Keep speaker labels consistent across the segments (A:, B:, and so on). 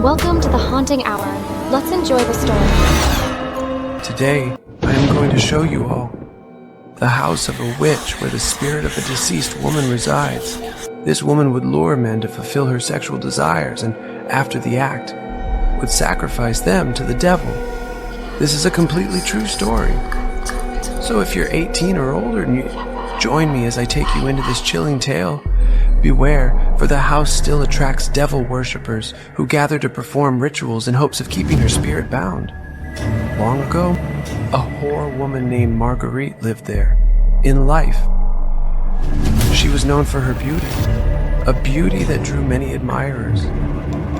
A: Welcome to the Haunting Hour. Let's enjoy the story.
B: Today, I am going to show you all the house of a witch where the spirit of a deceased woman resides. This woman would lure men to fulfill her sexual desires and, after the act, would sacrifice them to the devil. This is a completely true story. So if you're 18 or older and you join me as I take you into this chilling tale, beware, for the house still attracts devil worshippers who gather to perform rituals in hopes of keeping her spirit bound. Long ago, a whore woman named Marguerite lived there, in life. She was known for her beauty, a beauty that drew many admirers.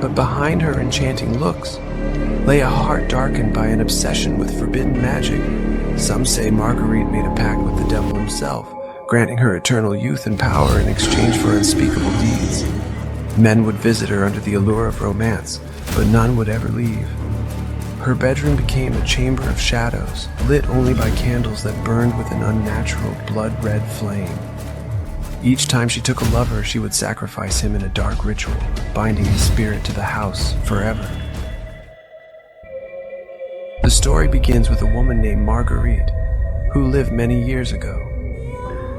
B: But behind her enchanting looks lay a heart darkened by an obsession with forbidden magic. Some say Marguerite made a pact with the devil himself, granting her eternal youth and power in exchange for unspeakable deeds. Men would visit her under the allure of romance, but none would ever leave. Her bedroom became a chamber of shadows, lit only by candles that burned with an unnatural blood-red flame. Each time she took a lover, she would sacrifice him in a dark ritual, binding his spirit to the house forever. The story begins with a woman named Marguerite, who lived many years ago.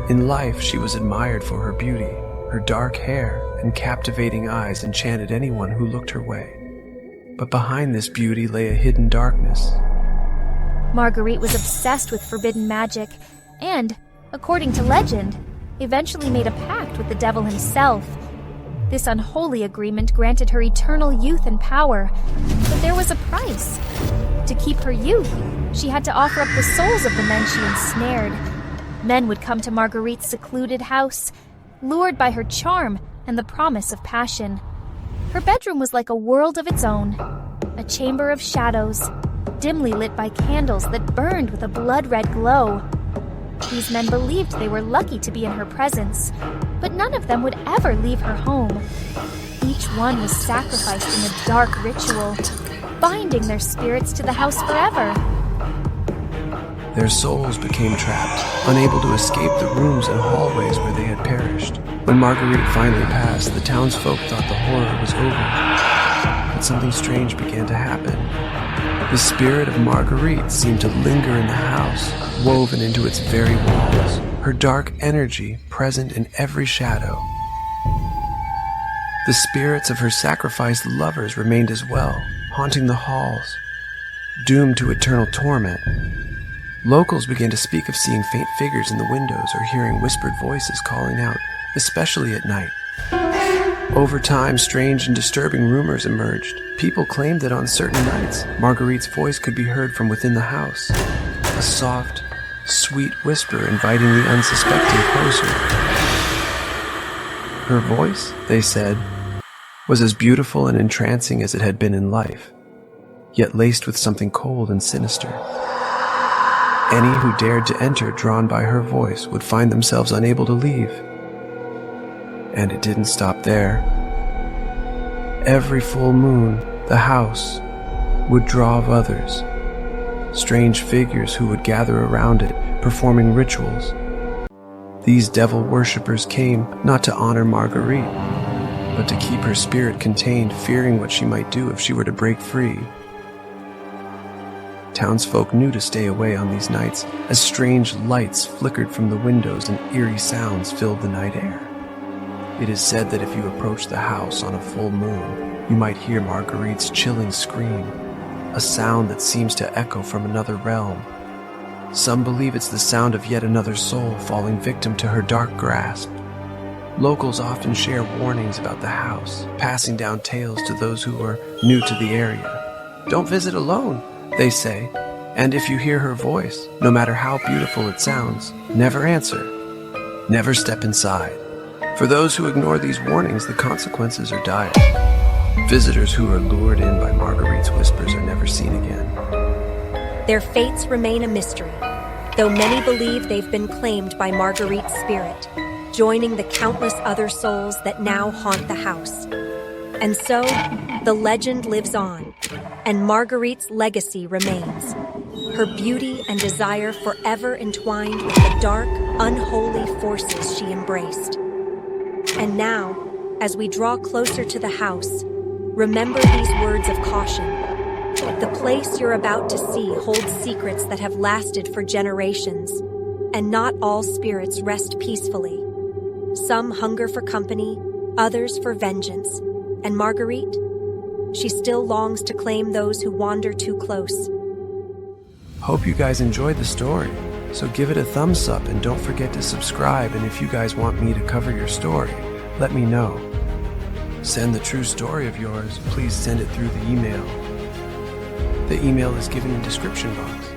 B: In life, she was admired for her beauty. Her dark hair and captivating eyes enchanted anyone who looked her way. But behind this beauty lay a hidden darkness.
C: Marguerite was obsessed with forbidden magic and, according to legend, eventually made a pact with the devil himself. This unholy agreement granted her eternal youth and power, but there was a price. To keep her youth, she had to offer up the souls of the men she ensnared. Men would come to Marguerite's secluded house, lured by her charm and the promise of passion. Her bedroom was like a world of its own, a chamber of shadows, dimly lit by candles that burned with a blood-red glow. These men believed they were lucky to be in her presence, but none of them would ever leave her home. Each one was sacrificed in a dark ritual, binding their spirits to the house forever.
B: Their souls became trapped, unable to escape the rooms and hallways where they had perished. When Marguerite finally passed, the townsfolk thought the horror was over. But something strange began to happen. The spirit of Marguerite seemed to linger in the house, woven into its very walls, her dark energy present in every shadow. The spirits of her sacrificed lovers remained as well, haunting the halls, doomed to eternal torment. Locals began to speak of seeing faint figures in the windows or hearing whispered voices calling out, especially at night. Over time, strange and disturbing rumors emerged. People claimed that on certain nights, Marguerite's voice could be heard from within the house, a soft, sweet whisper inviting the unsuspecting closer. Her voice, they said, was as beautiful and entrancing as it had been in life, yet laced with something cold and sinister. Any who dared to enter, drawn by her voice, would find themselves unable to leave. And it didn't stop there. Every full moon, the house would draw of others, strange figures who would gather around it, performing rituals. These devil worshippers came not to honor Marguerite, but to keep her spirit contained, fearing what she might do if she were to break free. Townsfolk knew to stay away on these nights, as strange lights flickered from the windows and eerie sounds filled the night air. It is said that if you approach the house on a full moon, you might hear Marguerite's chilling scream, a sound that seems to echo from another realm. Some believe it's the sound of yet another soul falling victim to her dark grasp. Locals often share warnings about the house, passing down tales to those who are new to the area. Don't visit alone, they say, and if you hear her voice, no matter how beautiful it sounds, never answer. Never step inside. For those who ignore these warnings, the consequences are dire. Visitors who are lured in by Marguerite's whispers are never seen again.
D: Their fates remain a mystery, though many believe they've been claimed by Marguerite's spirit, joining the countless other souls that now haunt the house. And so, the legend lives on, and Marguerite's legacy remains, her beauty and desire forever entwined with the dark, unholy forces she embraced. And now, as we draw closer to the house, Remember these words of caution. The place you're about to see holds secrets that have lasted for generations, and not all spirits rest peacefully. Some hunger for company, others for vengeance. And Marguerite? She still longs to claim those who wander too close.
B: Hope you guys enjoyed the story. So give it a thumbs up and don't forget to subscribe. And if you guys want me to cover your story, let me know. Send the true story of yours. Please send it through the email. The email is given in the description box.